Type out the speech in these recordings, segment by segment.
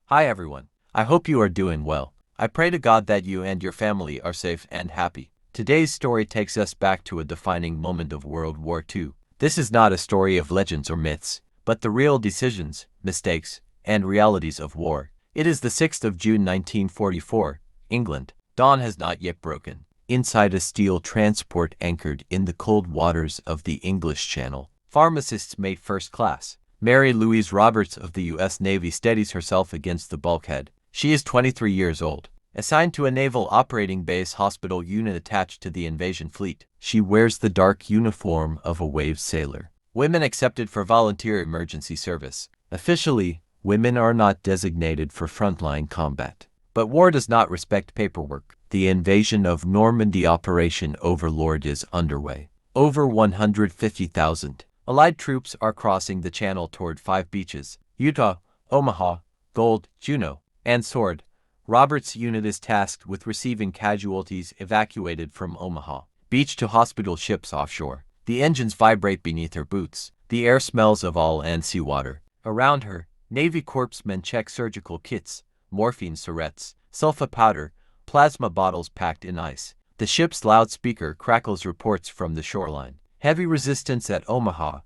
Hi everyone. I hope you are doing well. I pray to God that you and your family are safe and happy. Today's story takes us back to a defining moment of World War II. This is not a story of legends or myths, but the real decisions, mistakes, and realities of war. It is the 6th of June 1944, England. Dawn has not yet broken. Inside a steel transport anchored in the cold waters of the English Channel, Pharmacist's mate first class, Mary Louise Roberts of the U.S. Navy steadies herself against the bulkhead. She is 23 years old, assigned to a naval operating base hospital unit attached to the invasion fleet. She wears the dark uniform of a wave sailor. Women accepted for volunteer emergency service. Officially, women are not designated for frontline combat. But war does not respect paperwork. The invasion of Normandy Operation Overlord is underway. Over 150,000 Allied troops are crossing the channel toward 5 beaches: Utah, Omaha, Gold, Juneau, and Sword. Roberts' unit is tasked with receiving casualties evacuated from Omaha Beach to hospital ships offshore. The engines vibrate beneath her boots. The air smells of oil and seawater. Around her, Navy corpsmen check surgical kits, morphine syringes, sulfa powder, plasma bottles packed in ice. The ship's loudspeaker crackles reports from the shoreline. Heavy resistance at Omaha.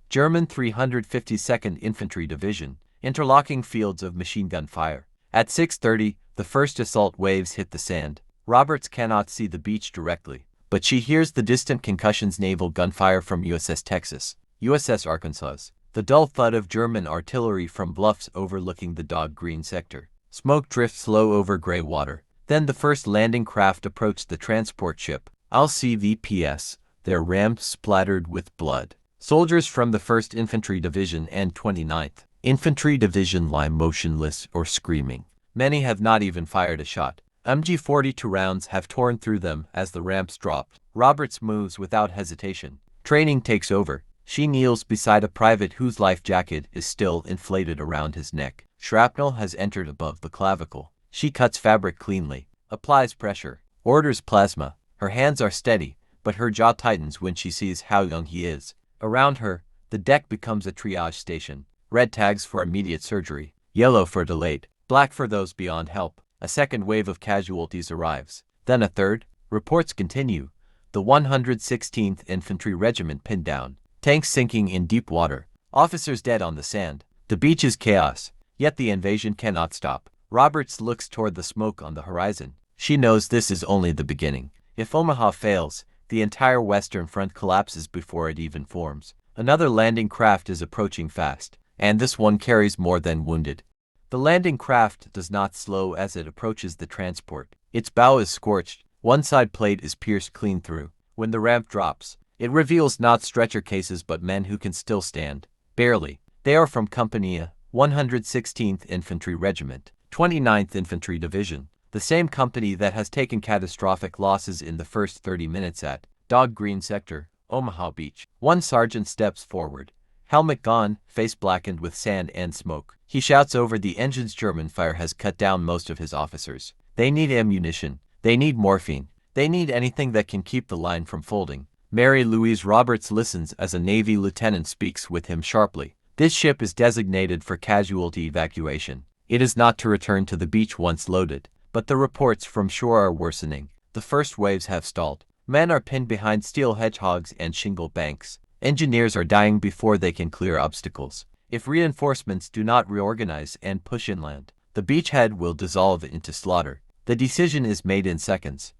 German 352nd Infantry Division. Interlocking fields of machine gun fire. At 6:30, the first assault waves hit the sand. Roberts cannot see the beach directly, but she hears the distant concussions naval gunfire from USS Texas, USS Arkansas, the dull thud of German artillery from bluffs overlooking the dog-green sector. Smoke drifts low over gray water. Then the first landing craft approached the transport ship, LCVPS, their ramps splattered with blood. Soldiers from the 1st Infantry Division and 29th Infantry Division lie motionless or screaming. Many have not even fired a shot. MG-42 rounds have torn through them as the ramps dropped. Roberts moves without hesitation. Training takes over. She kneels beside a private whose life jacket is still inflated around his neck. Shrapnel has entered above the clavicle. She cuts fabric cleanly, applies pressure, orders plasma. Her hands are steady, but her jaw tightens when she sees how young he is. Around her, the deck becomes a triage station. Red tags for immediate surgery, yellow for delayed, black for those beyond help. A second wave of casualties arrives. Then a third. Reports continue. The 116th Infantry Regiment pinned down. Tanks sinking in deep water. Officers dead on the sand. The beach is chaos, yet the invasion cannot stop. Roberts looks toward the smoke on the horizon. She knows this is only the beginning. If Omaha fails, the entire Western Front collapses before it even forms. Another landing craft is approaching fast, and this one carries more than wounded. The landing craft does not slow as it approaches the transport. Its bow is scorched. One side plate is pierced clean through. When the ramp drops, it reveals not stretcher cases but men who can still stand. Barely. They are from Company 116th Infantry Regiment, 29th Infantry Division, the same company that has taken catastrophic losses in the first 30 minutes at Dog Green Sector, Omaha Beach. One sergeant steps forward, helmet gone, face blackened with sand and smoke. He shouts over the engines. German fire has cut down most of his officers. They need ammunition. They need morphine. They need anything that can keep the line from folding. Mary Louise Roberts listens as a Navy lieutenant speaks with him sharply. This ship is designated for casualty evacuation. It is not to return to the beach once loaded, but the reports from shore are worsening. The first waves have stalled. Men are pinned behind steel hedgehogs and shingle banks. Engineers are dying before they can clear obstacles. If reinforcements do not reorganize and push inland, the beachhead will dissolve into slaughter. The decision is made in seconds.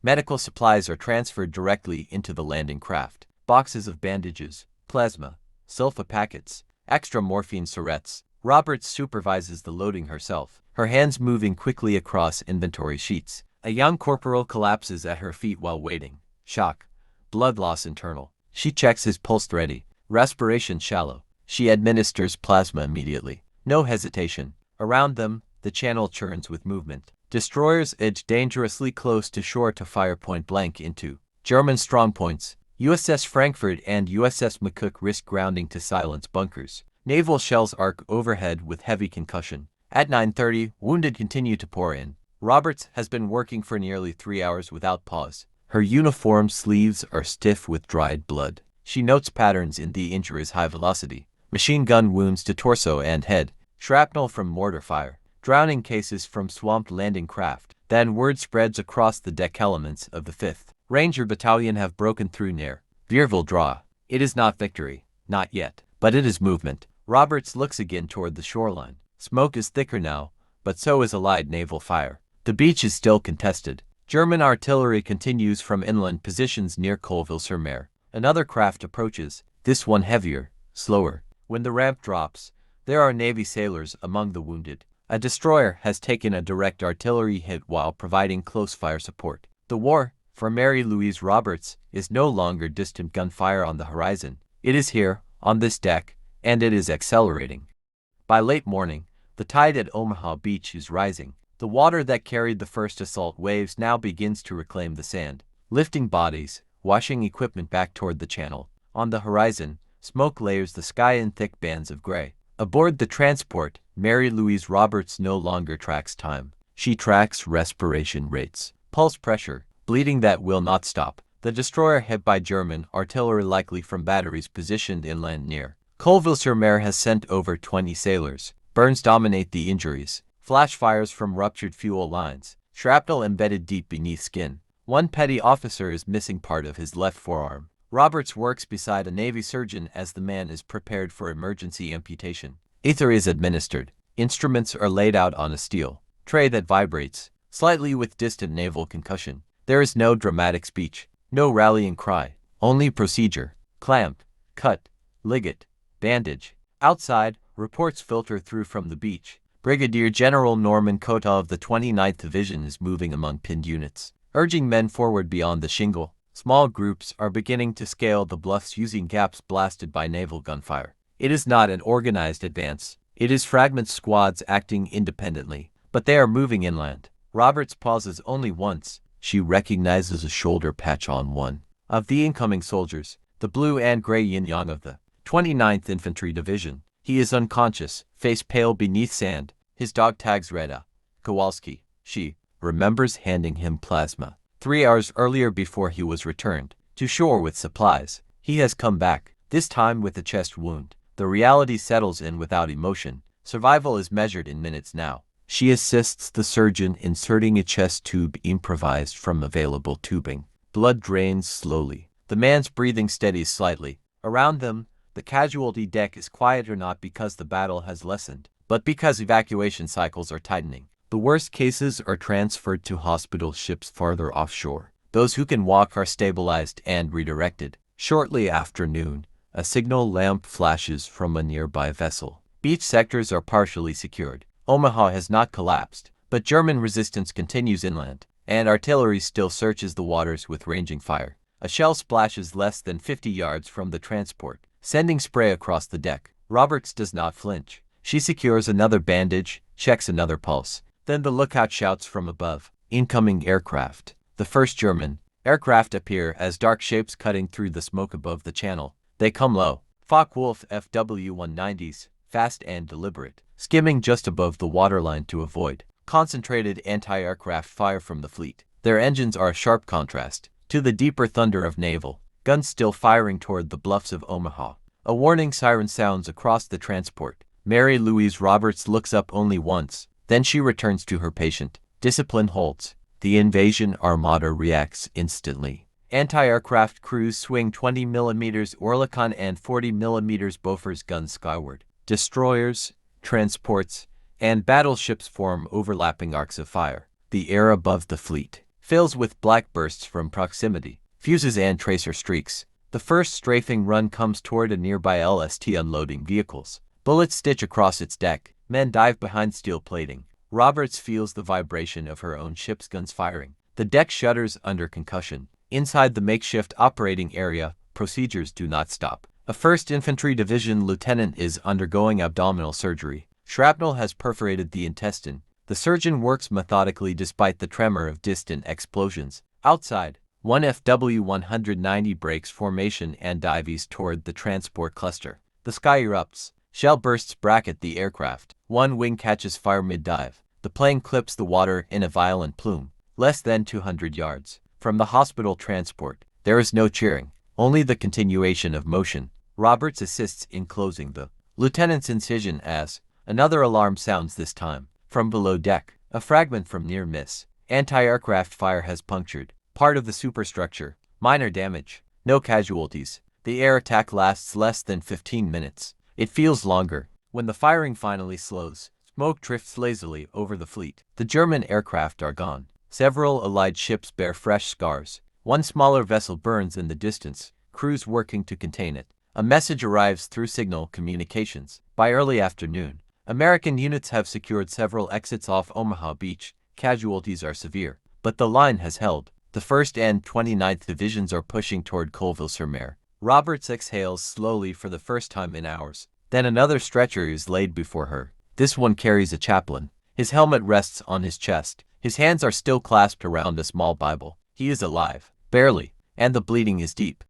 Medical supplies are transferred directly into the landing craft. Boxes of bandages, plasma, sulfa packets, extra morphine syringes. Roberts supervises the loading herself, her hands moving quickly across inventory sheets. A young corporal collapses at her feet while waiting. Shock. Blood loss internal. She checks his pulse. Ready. Respiration shallow. She administers plasma immediately. No hesitation. Around them, the channel churns with movement. Destroyers edge dangerously close to shore to fire point blank into German strongpoints. USS Frankfurt and USS McCook risk grounding to silence bunkers. Naval shells arc overhead with heavy concussion. At 9:30, wounded continue to pour in. Roberts has been working for nearly 3 hours without pause. Her uniform sleeves are stiff with dried blood. She notes patterns in the injury's high velocity. Machine gun wounds to torso and head. Shrapnel from mortar fire. drowning cases from swamped landing craft. Then word spreads across the deck elements of the 5th Ranger Battalion have broken through near Vierville Draw. It is not victory, not yet, but it is movement. Roberts looks again toward the shoreline. Smoke is thicker now, but so is allied naval fire. The beach is still contested. German artillery continues from inland positions near Colville-sur-Mer. Another craft approaches, this one heavier, slower. When the ramp drops, there are Navy sailors among the wounded. A destroyer has taken a direct artillery hit while providing close fire support. The war, for Mary Louise Roberts, is no longer distant gunfire on the horizon. It is here, on this deck, and it is accelerating. By late morning, the tide at Omaha Beach is rising. The water that carried the first assault waves now begins to reclaim the sand, lifting bodies, washing equipment back toward the channel. On the horizon, smoke layers the sky in thick bands of gray. Aboard the transport, Mary Louise Roberts no longer tracks time. She tracks respiration rates, pulse pressure, bleeding that will not stop. The destroyer hit by German artillery, likely from batteries positioned inland near Colville-sur-Mer, has sent over 20 sailors. Burns dominate the injuries. Flash fires from ruptured fuel lines. Shrapnel embedded deep beneath skin. One petty officer is missing part of his left forearm. Roberts works beside a Navy surgeon as the man is prepared for emergency amputation. Ether is administered. Instruments are laid out on a steel tray that vibrates, slightly with distant naval concussion. There is no dramatic speech, no rallying cry, only procedure. Clamp, cut, ligate, bandage. Outside, reports filter through from the beach. Brigadier General Norman Cota of the 29th Division is moving among pinned units, urging men forward beyond the shingle. Small groups are beginning to scale the bluffs using gaps blasted by naval gunfire. It is not an organized advance. It is fragment squads acting independently, but they are moving inland. Roberts pauses only once. She recognizes a shoulder patch on one of the incoming soldiers, the blue and gray yin-yang of the 29th Infantry Division. He is unconscious, face pale beneath sand. His dog tags Reda Kowalski. She remembers handing him plasma 3 hours earlier before he was returned to shore with supplies. He has come back, this time with a chest wound. The reality settles in without emotion. Survival is measured in minutes now. She assists the surgeon inserting a chest tube improvised from available tubing. Blood drains slowly. The man's breathing steadies slightly. Around them, the casualty deck is quieter, not because the battle has lessened, but because evacuation cycles are tightening. The worst cases are transferred to hospital ships farther offshore. Those who can walk are stabilized and redirected. Shortly after noon, a signal lamp flashes from a nearby vessel. Beach sectors are partially secured. Omaha has not collapsed, but German resistance continues inland, and artillery still searches the waters with ranging fire. A shell splashes less than 50 yards from the transport, sending spray across the deck. Roberts does not flinch. She secures another bandage, checks another pulse. Then the lookout shouts from above, "Incoming aircraft." The first German aircraft appear as dark shapes cutting through the smoke above the channel. They come low. Focke-Wulf FW-190s, fast and deliberate, skimming just above the waterline to avoid concentrated anti-aircraft fire from the fleet. Their engines are a sharp contrast to the deeper thunder of naval guns still firing toward the bluffs of Omaha. A warning siren sounds across the transport. Mary Louise Roberts looks up only once. Then she returns to her patient. Discipline holds. The invasion armada reacts instantly. Anti-aircraft crews swing 20mm Oerlikon and 40mm Bofors guns skyward. Destroyers, transports, and battleships form overlapping arcs of fire. The air above the fleet fills with black bursts from proximity, fuses and tracer streaks. The first strafing run comes toward a nearby LST unloading vehicles. Bullets stitch across its deck. Men dive behind steel plating. Roberts feels the vibration of her own ship's guns firing. The deck shudders under concussion. Inside the makeshift operating area, procedures do not stop. A 1st Infantry Division lieutenant is undergoing abdominal surgery. Shrapnel has perforated the intestine. The surgeon works methodically despite the tremor of distant explosions. Outside, one FW-190 breaks formation and dives toward the transport cluster. The sky erupts. Shell bursts bracket the aircraft. One wing catches fire mid-dive. The plane clips the water in a violent plume. Less than 200 yards from the hospital transport, there is no cheering, only the continuation of motion. Roberts assists in closing the lieutenant's incision as another alarm sounds this time. From below deck, a fragment from near miss. Anti-aircraft fire has punctured part of the superstructure. Minor damage. No casualties. The air attack lasts less than 15 minutes. It feels longer. When the firing finally slows, smoke drifts lazily over the fleet. The German aircraft are gone. Several Allied ships bear fresh scars. One smaller vessel burns in the distance, crews working to contain it. A message arrives through signal communications. By early afternoon, American units have secured several exits off Omaha Beach. Casualties are severe, but the line has held. The 1st and 29th Divisions are pushing toward Colville-sur-Mer. Roberts exhales slowly for the first time in hours. Then another stretcher is laid before her. This one carries a chaplain. His helmet rests on his chest. His hands are still clasped around a small Bible. He is alive. Barely. And the bleeding is deep.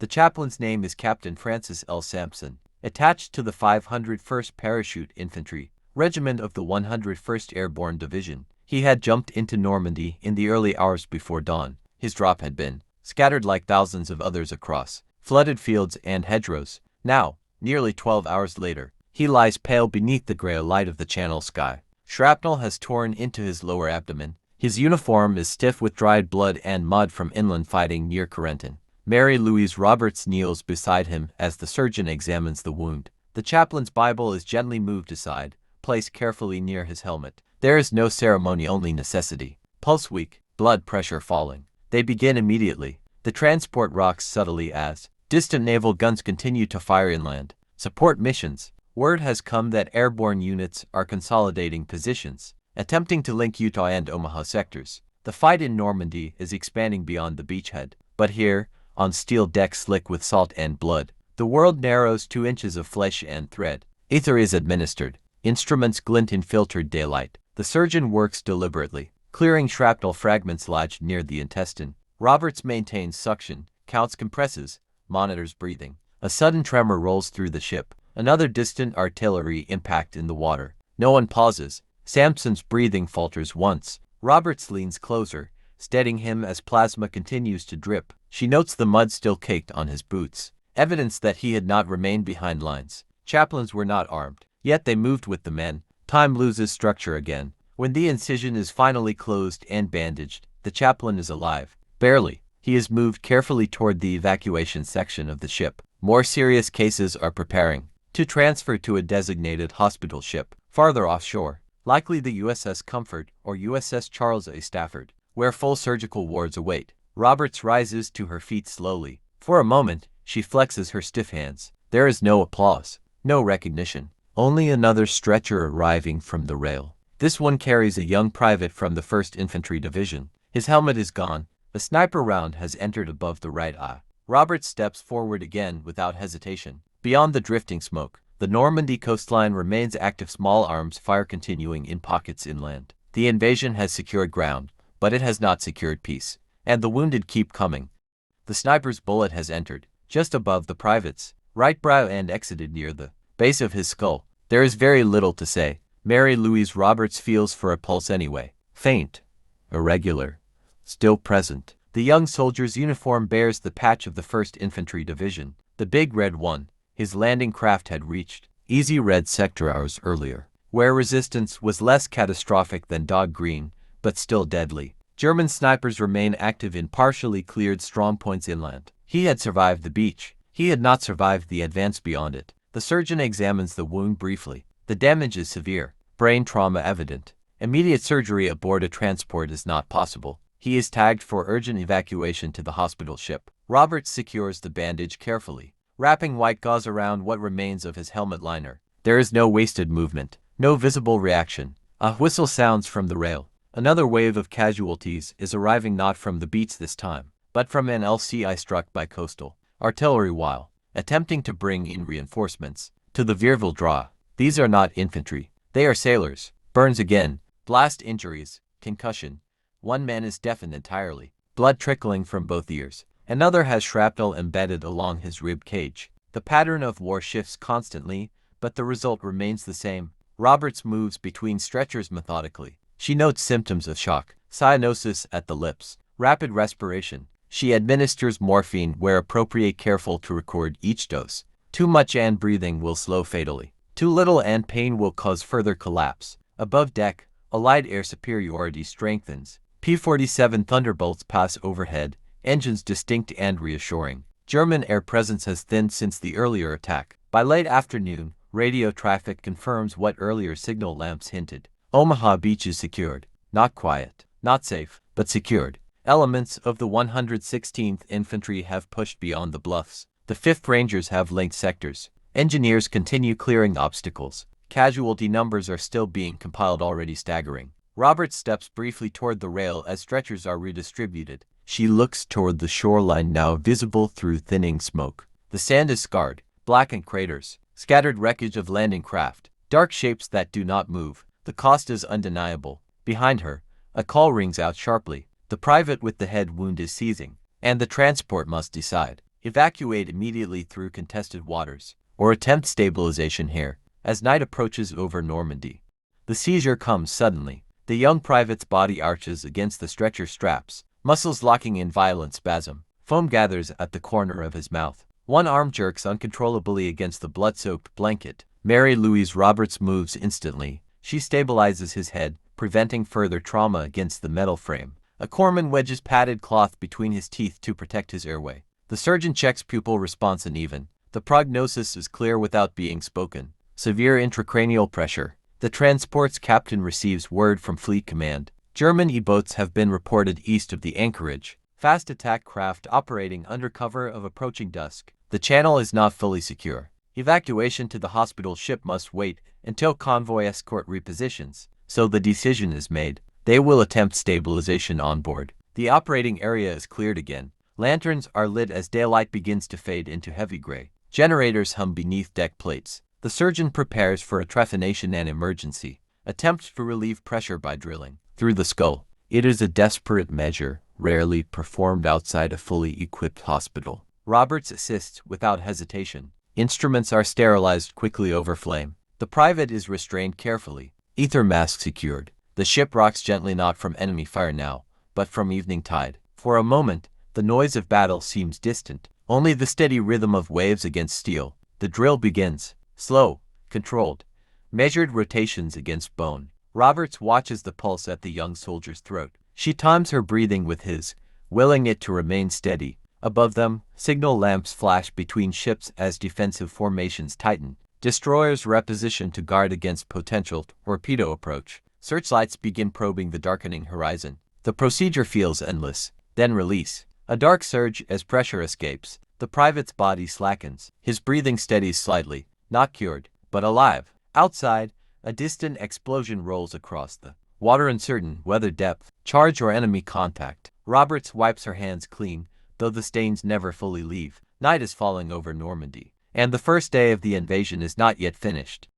The chaplain's name is Captain Francis L. Sampson, attached to the 501st Parachute Infantry Regiment of the 101st Airborne Division. He had jumped into Normandy in the early hours before dawn. His drop had been scattered like thousands of others across flooded fields and hedgerows. Now, nearly 12 hours later, he lies pale beneath the gray light of the Channel sky. Shrapnel has torn into his lower abdomen. His uniform is stiff with dried blood and mud from inland fighting near Corentin. Mary Louise Roberts kneels beside him as the surgeon examines the wound. The chaplain's Bible is gently moved aside, placed carefully near his helmet. There is no ceremony, only necessity. Pulse weak, blood pressure falling. They begin immediately. The transport rocks subtly as distant naval guns continue to fire inland. Support missions. Word has come that airborne units are consolidating positions, attempting to link Utah and Omaha sectors. The fight in Normandy is expanding beyond the beachhead. But here, on steel decks slick with salt and blood, the world narrows 2 inches of flesh and thread. Ether is administered. Instruments glint in filtered daylight. The surgeon works deliberately, clearing shrapnel fragments lodged near the intestine. Roberts maintains suction, counts compresses, monitors breathing. A sudden tremor rolls through the ship. Another distant artillery impact in the water. No one pauses. Sampson's breathing falters once. Roberts leans closer, steadying him as plasma continues to drip. She notes the mud still caked on his boots, evidence that he had not remained behind lines. Chaplains were not armed, yet they moved with the men. Time loses structure again. When the incision is finally closed and bandaged, the chaplain is alive. Barely. He is moved carefully toward the evacuation section of the ship. More serious cases are preparing to transfer to a designated hospital ship farther offshore, likely the USS Comfort or USS Charles A. Stafford, where full surgical wards await. Roberts rises to her feet slowly. For a moment, she flexes her stiff hands. There is no applause, no recognition, only another stretcher arriving from the rail. This one carries a young private from the 1st Infantry Division. His helmet is gone. A sniper round has entered above the right eye. Roberts steps forward again without hesitation. Beyond the drifting smoke, the Normandy coastline remains active, small arms fire continuing in pockets inland. The invasion has secured ground, but it has not secured peace. And the wounded keep coming. The sniper's bullet has entered, just above the private's right brow and exited near the base of his skull. There is very little to say. Mary Louise Roberts feels for a pulse anyway. Faint. Irregular. Still present. The young soldier's uniform bears the patch of the 1st Infantry Division, the big red one. His landing craft had reached easy red sector hours earlier, where resistance was less catastrophic than dog green, but still deadly. German snipers remain active in partially cleared strongpoints inland. He had survived the beach. He had not survived the advance beyond it. The surgeon examines the wound briefly. The damage is severe, brain trauma evident. Immediate surgery aboard a transport is not possible. He is tagged for urgent evacuation to the hospital ship. Roberts secures the bandage carefully, wrapping white gauze around what remains of his helmet liner. There is no wasted movement, no visible reaction. A whistle sounds from the rail. Another wave of casualties is arriving, not from the beach this time, but from an LCI struck by coastal artillery while attempting to bring in reinforcements to the Vierville Draw. These are not infantry. They are sailors. Burns again. Blast injuries. Concussion. One man is deafened entirely. Blood trickling from both ears. Another has shrapnel embedded along his rib cage. The pattern of war shifts constantly, but the result remains the same. Roberts moves between stretchers methodically. She notes symptoms of shock, cyanosis at the lips, rapid respiration. She administers morphine where appropriate, careful to record each dose. Too much and breathing will slow fatally. Too little and pain will cause further collapse. Above deck, Allied air superiority strengthens. P-47 Thunderbolts pass overhead, engines distinct and reassuring. German air presence has thinned since the earlier attack. By late afternoon, radio traffic confirms what earlier signal lamps hinted. Omaha Beach is secured. Not quiet, not safe, but secured. Elements of the 116th Infantry have pushed beyond the bluffs. The 5th Rangers have linked sectors. Engineers continue clearing obstacles. Casualty numbers are still being compiled, already staggering. Robert steps briefly toward the rail as stretchers are redistributed. She looks toward the shoreline, now visible through thinning smoke. The sand is scarred, blackened craters, scattered wreckage of landing craft, dark shapes that do not move. The cost is undeniable. Behind her, a call rings out sharply. The private with the head wound is seizing, and the transport must decide. Evacuate immediately through contested waters, or attempt stabilization here, as night approaches over Normandy. The seizure comes suddenly. The young private's body arches against the stretcher straps, muscles locking in violent spasm. Foam gathers at the corner of his mouth. One arm jerks uncontrollably against the blood-soaked blanket. Mary Louise Roberts moves instantly. She stabilizes his head, preventing further trauma against the metal frame. A corpsman wedges padded cloth between his teeth to protect his airway. The surgeon checks pupil response uneven. The prognosis is clear without being spoken. Severe intracranial pressure. The transport's captain receives word from Fleet Command. German E-boats have been reported east of the anchorage. Fast attack craft operating under cover of approaching dusk. The channel is not fully secure. Evacuation to the hospital ship must wait until convoy escort repositions. So the decision is made. They will attempt stabilization on board. The operating area is cleared again. Lanterns are lit as daylight begins to fade into heavy gray. Generators hum beneath deck plates. The surgeon prepares for a trephination and emergency. Attempts to relieve pressure by drilling through the skull. It is a desperate measure, rarely performed outside a fully equipped hospital. Roberts assists without hesitation. Instruments are sterilized quickly over flame. The private is restrained carefully. Ether mask secured. The ship rocks gently, not from enemy fire now, but from evening tide. For a moment, the noise of battle seems distant. Only the steady rhythm of waves against steel. The drill begins. Slow, controlled, measured rotations against bone. Roberts watches the pulse at the young soldier's throat. She times her breathing with his, willing it to remain steady. Above them, signal lamps flash between ships as defensive formations tighten. Destroyers reposition to guard against potential torpedo approach. Searchlights begin probing the darkening horizon. The procedure feels endless. Then release. A dark surge as pressure escapes. The private's body slackens. His breathing steadies slightly. Not cured, but alive. Outside, a distant explosion rolls across the water, uncertain whether depth, charge, or enemy contact. Roberts wipes her hands clean, though the stains never fully leave. Night is falling over Normandy, and the first day of the invasion is not yet finished.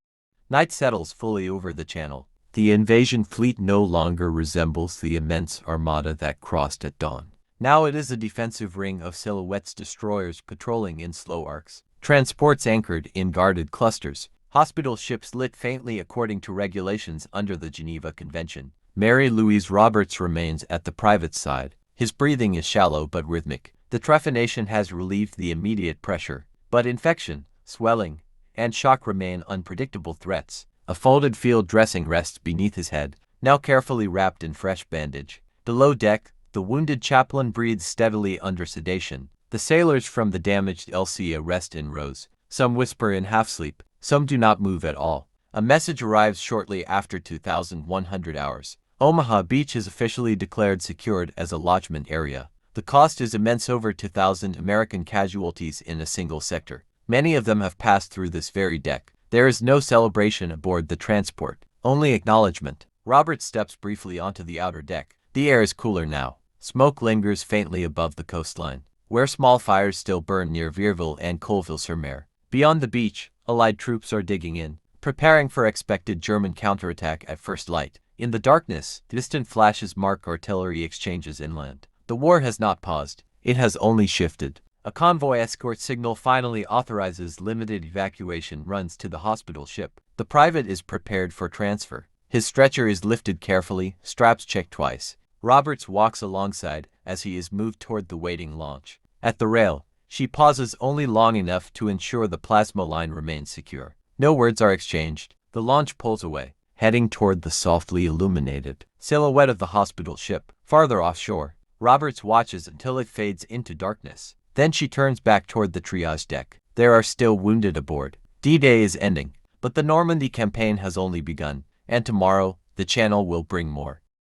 Night settles fully over the channel. The invasion fleet no longer resembles the immense armada that crossed at dawn. Now it is a defensive ring of silhouettes, destroyers patrolling in slow arcs. Transports anchored in guarded clusters. Hospital ships lit faintly according to regulations under the Geneva Convention. Mary Louise Roberts remains at the private's side. His breathing is shallow but rhythmic. The trephination has relieved the immediate pressure, but infection, swelling, and shock remain unpredictable threats. A folded field dressing rests beneath his head, now carefully wrapped in fresh bandage. Below deck, the wounded chaplain breathes steadily under sedation. The sailors from the damaged LCA rest in rows. Some whisper in half-sleep, some do not move at all. A message arrives shortly after 2,100 hours. Omaha Beach is officially declared secured as a lodgment area. The cost is immense, over 2,000 American casualties in a single sector. Many of them have passed through this very deck. There is no celebration aboard the transport, only acknowledgement. Robert steps briefly onto the outer deck. The air is cooler now. Smoke lingers faintly above the coastline, where small fires still burn near Vierville and Colville-sur-Mer. Beyond the beach, Allied troops are digging in, preparing for expected German counterattack at first light. In the darkness, distant flashes mark artillery exchanges inland. The war has not paused, it has only shifted. A convoy escort signal finally authorizes limited evacuation runs to the hospital ship. The private is prepared for transfer. His stretcher is lifted carefully, straps checked twice. Roberts walks alongside as he is moved toward the waiting launch. At the rail, she pauses only long enough to ensure the plasma line remains secure. No words are exchanged. The launch pulls away. heading toward the softly illuminated silhouette of the hospital ship. Farther offshore, Roberts watches until it fades into darkness. Then she turns back toward the triage deck. There are still wounded aboard. D-Day is ending, but the Normandy campaign has only begun, and tomorrow, the channel will bring more.